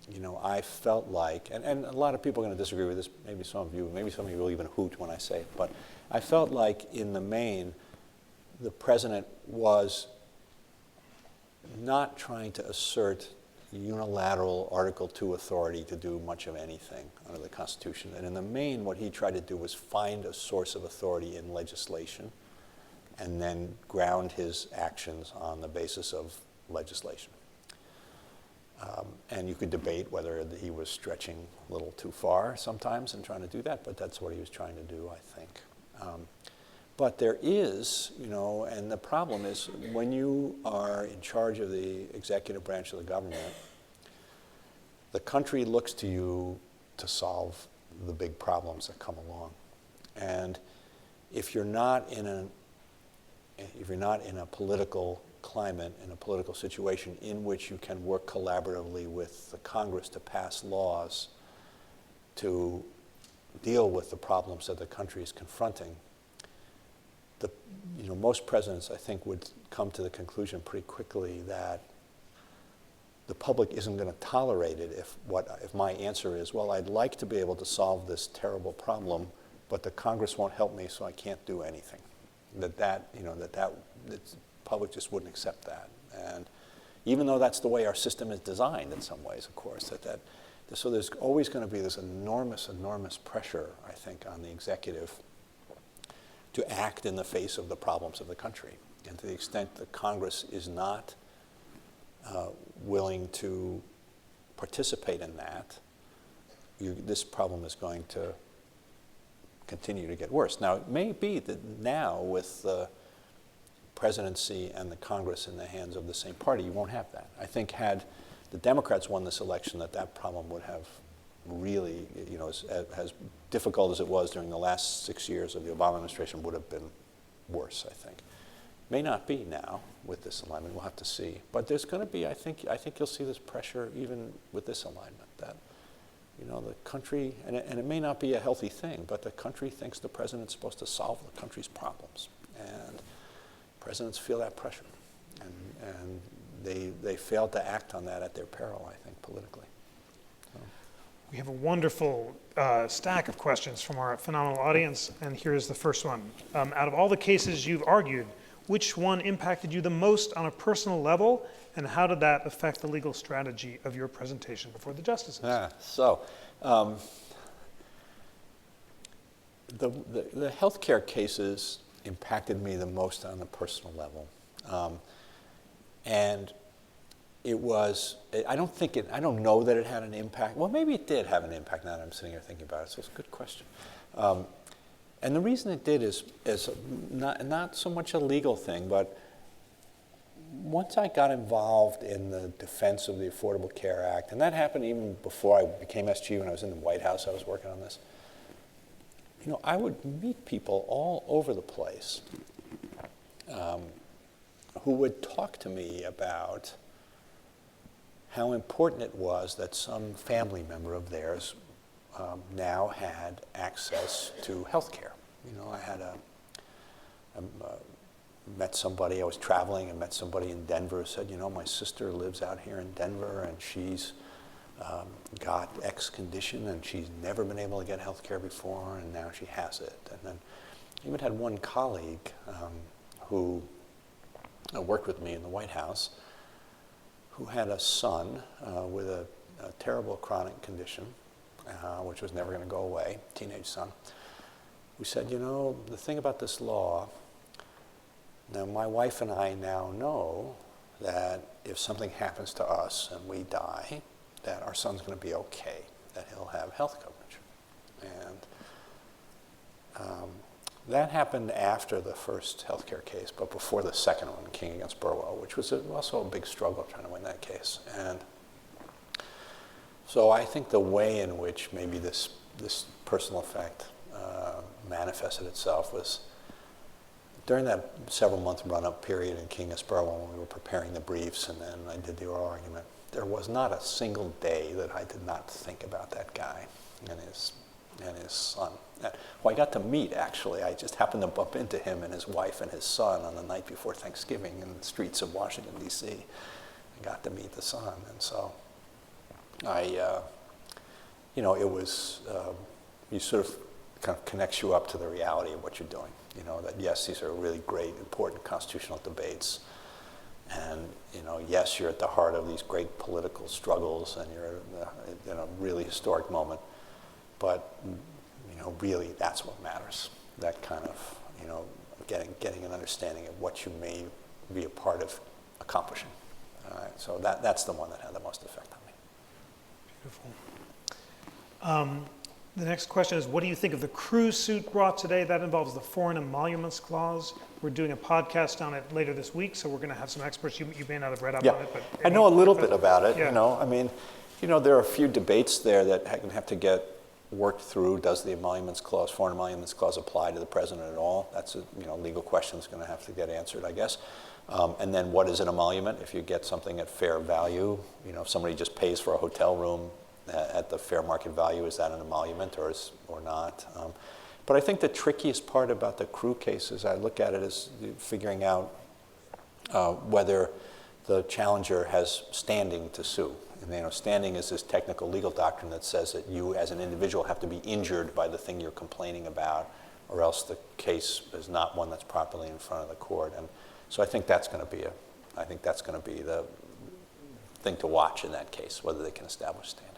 you know, I felt like, and a lot of people are going to disagree with this, maybe some of you will even hoot when I say it, but I felt like in the main, the president was not trying to assert unilateral Article II authority to do much of anything under the Constitution. And in the main, what he tried to do was find a source of authority in legislation and then ground his actions on the basis of legislation. And you could debate whether he was stretching a little too far sometimes in trying to do that, but that's what he was trying to do, I think. But there is, you know, and the problem is when you are in charge of the executive branch of the government, the country looks to you to solve the big problems that come along. And if you're not in a political climate, in a political situation in which you can work collaboratively with the Congress to pass laws to deal with the problems that the country is confronting, most presidents, I think, would come to the conclusion pretty quickly that the public isn't going to tolerate it if my answer is, well, I'd like to be able to solve this terrible problem, but the Congress won't help me, so I can't do anything. The public just wouldn't accept that. And even though that's the way our system is designed in some ways, of course, so there's always going to be this enormous, enormous pressure, I think, on the executive to act in the face of the problems of the country. And to the extent that Congress is not willing to participate in that, this problem is going to continue to get worse. Now, it may be that now with the presidency and the Congress in the hands of the same party, you won't have that. I think had the Democrats won this election, that problem would have really, as difficult as it was during the last 6 years of the Obama administration, would have been worse, I think. May not be now with this alignment. We'll have to see. But there's going to be, I think you'll see this pressure even with this alignment that, the country, and it may not be a healthy thing, but the country thinks the president's supposed to solve the country's problems. And presidents feel that pressure. And they fail to act on that at their peril, I think, politically.
We have a wonderful stack of questions from our phenomenal audience, and here's the first one. Out of all the cases you've argued, which one impacted you the most on a personal level, and how did that affect the legal strategy of your presentation before the justices?
The healthcare cases impacted me the most on a personal level. And I don't know that it had an impact. Well, maybe it did have an impact now that I'm sitting here thinking about it, so it's a good question. And the reason it did is not so much a legal thing, but once I got involved in the defense of the Affordable Care Act, and that happened even before I became SG, when I was in the White House, I was working on this. I would meet people all over the place who would talk to me about how important it was that some family member of theirs now had access to health care. I met somebody, I was traveling and met somebody in Denver who said, my sister lives out here in Denver and she's got X condition and she's never been able to get health care before and now she has it. And then I even had one colleague who worked with me in the White House who had a son with a terrible chronic condition, which was never going to go away, teenage son, who said, the thing about this law, now my wife and I now know that if something happens to us and we die, that our son's going to be okay, that he'll have health coverage. And that happened after the first healthcare case, but before the second one, King against Burwell, which was also a big struggle trying to win that case. And so I think the way in which maybe this personal effect manifested itself was during that several-month run-up period in King against Burwell when we were preparing the briefs and then I did the oral argument. There was not a single day that I did not think about that guy and his son. Well, I got to meet, actually. I just happened to bump into him and his wife and his son on the night before Thanksgiving in the streets of Washington, D.C. I got to meet the son. And so it was, you sort of kind of connects you up to the reality of what you're doing. That yes, these are really great, important constitutional debates. And, yes, you're at the heart of these great political struggles and you're in a really historic moment. But, really that's what matters. That kind of, getting an understanding of what you may be a part of accomplishing. All right, so that's the one that had the most effect on me.
Beautiful. The next question is, what do you think of the crew suit brought today? That involves the Foreign Emoluments Clause. We're doing a podcast on it later this week, so we're going to have some experts. You may not have read up on it, but
I know a little bit about it.
Yeah.
There are a few debates there that have to get worked through. Does the Emoluments Clause, Foreign Emoluments Clause, apply to the president at all? That's a legal question that's going to have to get answered, I guess. And then, what is an emolument? If you get something at fair value, if somebody just pays for a hotel room at the fair market value, is that an emolument or not? But I think the trickiest part about the crew cases, I look at it as figuring out whether the challenger has standing to sue. And, standing is this technical legal doctrine that says that you as an individual have to be injured by the thing you're complaining about, or else the case is not one that's properly in front of the court. And so I think that's going to be the thing to watch in that case, whether they can establish standing.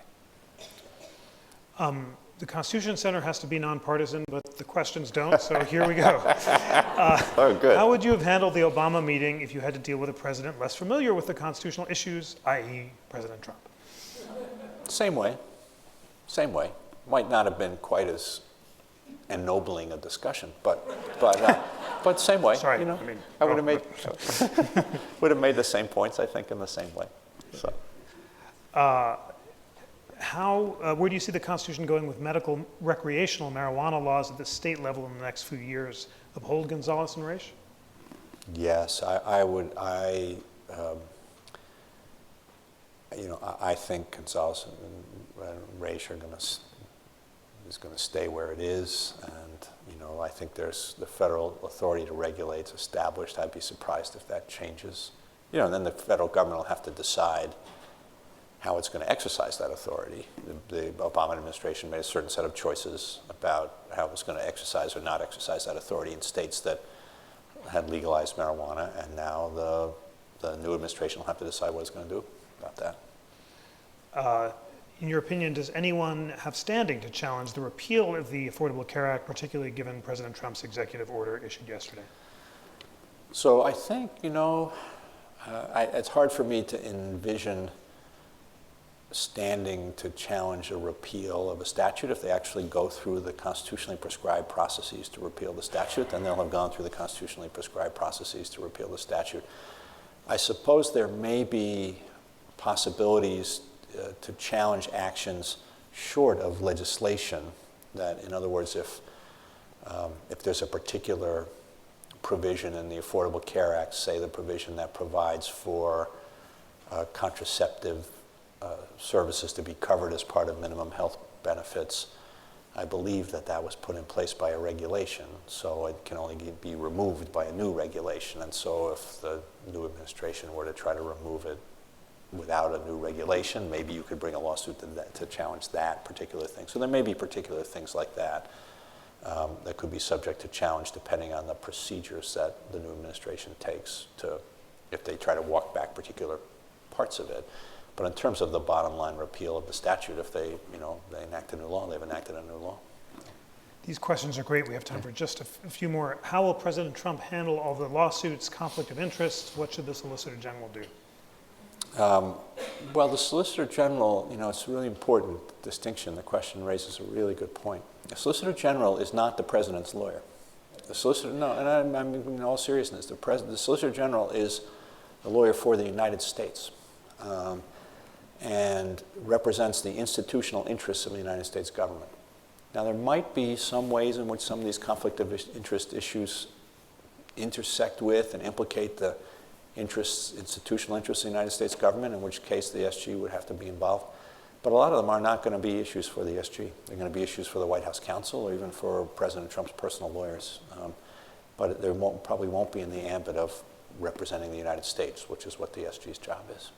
The Constitution Center has to be nonpartisan, but the questions don't, so here we go.
Oh, good.
How would you have handled the Obama meeting if you had to deal with a president less familiar with the constitutional issues, i.e. President Trump?
Same way. Might not have been quite as ennobling a discussion, but same way.
Sorry,
I would have made the same points, I think, in the same way. So.
Where do you see the Constitution going with medical recreational marijuana laws at the state level in the next few years? Uphold Gonzalez and Raich?
Yes, I would. I think Gonzalez and Raich is going to stay where it is, and I think there's the federal authority to regulate is established. I'd be surprised if that changes. And then the federal government will have to decide how it's going to exercise that authority. The Obama administration made a certain set of choices about how it was going to exercise or not exercise that authority in states that had legalized marijuana, and now the new administration will have to decide what it's going to do about that.
In your opinion, does anyone have standing to challenge the repeal of the Affordable Care Act, particularly given President Trump's executive order issued yesterday?
So I think, It's hard for me to envision standing to challenge a repeal of a statute. If they actually go through the constitutionally prescribed processes to repeal the statute, then they'll have gone through the constitutionally prescribed processes to repeal the statute. I suppose there may be possibilities to challenge actions short of legislation. That, in other words, if there's a particular provision in the Affordable Care Act, say the provision that provides for contraceptive services to be covered as part of minimum health benefits, I believe that was put in place by a regulation, so it can only be removed by a new regulation. And so if the new administration were to try to remove it without a new regulation, maybe you could bring a lawsuit to challenge that particular thing. So there may be particular things like that that could be subject to challenge depending on the procedures that the new administration takes if they try to walk back particular parts of it. But in terms of the bottom line repeal of the statute, if they enact a new law, they've enacted a new law.
These questions are great. We have time for just a few more. How will President Trump handle all the lawsuits, conflict of interest? What should the Solicitor General do?
Well, the Solicitor General, it's a really important distinction. The question raises a really good point. The Solicitor General is not the President's lawyer. The Solicitor, no, and I'm in all seriousness, the Solicitor General is the lawyer for the United States. And represents the institutional interests of the United States government. Now, there might be some ways in which some of these conflict of interest issues intersect with and implicate the institutional interests of the United States government, in which case the SG would have to be involved. But a lot of them are not going to be issues for the SG. They're going to be issues for the White House counsel or even for President Trump's personal lawyers. But there probably won't be in the ambit of representing the United States, which is what the SG's job is.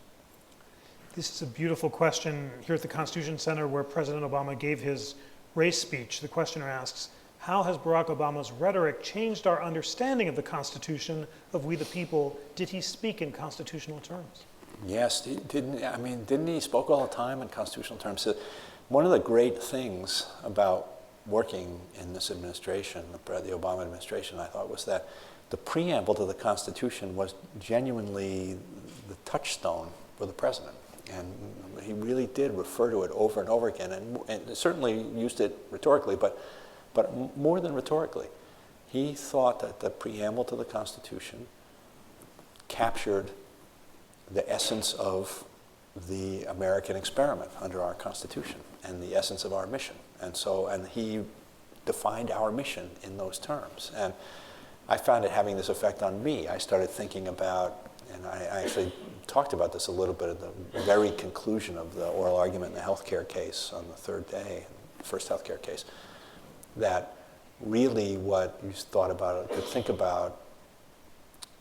This is a beautiful question here at the Constitution Center where President Obama gave his race speech. The questioner asks, how has Barack Obama's rhetoric changed our understanding of the Constitution, of we the people? Did he speak in constitutional terms?
Yes, didn't he spoke all the time in constitutional terms? So one of the great things about working in this administration, the Obama administration, I thought, was that the preamble to the Constitution was genuinely the touchstone for the president. And he really did refer to it over and over again, and certainly used it rhetorically, but more than rhetorically. He thought that the preamble to the Constitution captured the essence of the American experiment under our Constitution and the essence of our mission. And he defined our mission in those terms. And I found it having this effect on me. I started thinking about, and I actually talked about this a little bit at the very conclusion of the oral argument in the healthcare case on the third day, the first healthcare case, that really what you thought about, could think about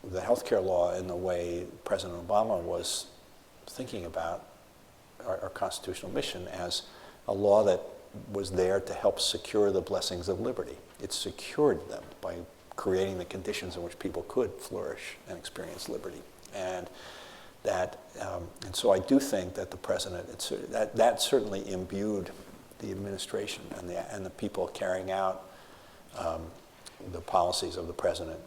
the healthcare law in the way President Obama was thinking about our constitutional mission as a law that was there to help secure the blessings of liberty. It secured them by creating the conditions in which people could flourish and experience liberty. And so I do think that the president, that certainly imbued the administration and the people carrying out the policies of the president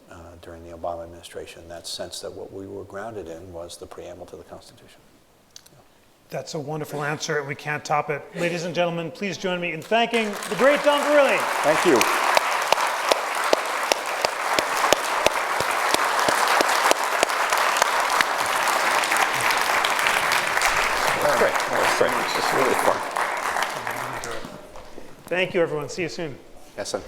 during the Obama administration, that sense that what we were grounded in was the preamble to the Constitution.
That's a wonderful answer. We can't top it. Ladies and gentlemen, please join me in thanking the great Don Verrilli.
Thank you. Great. That was really fun.
Thank you, everyone. See you soon.
Yes, sir.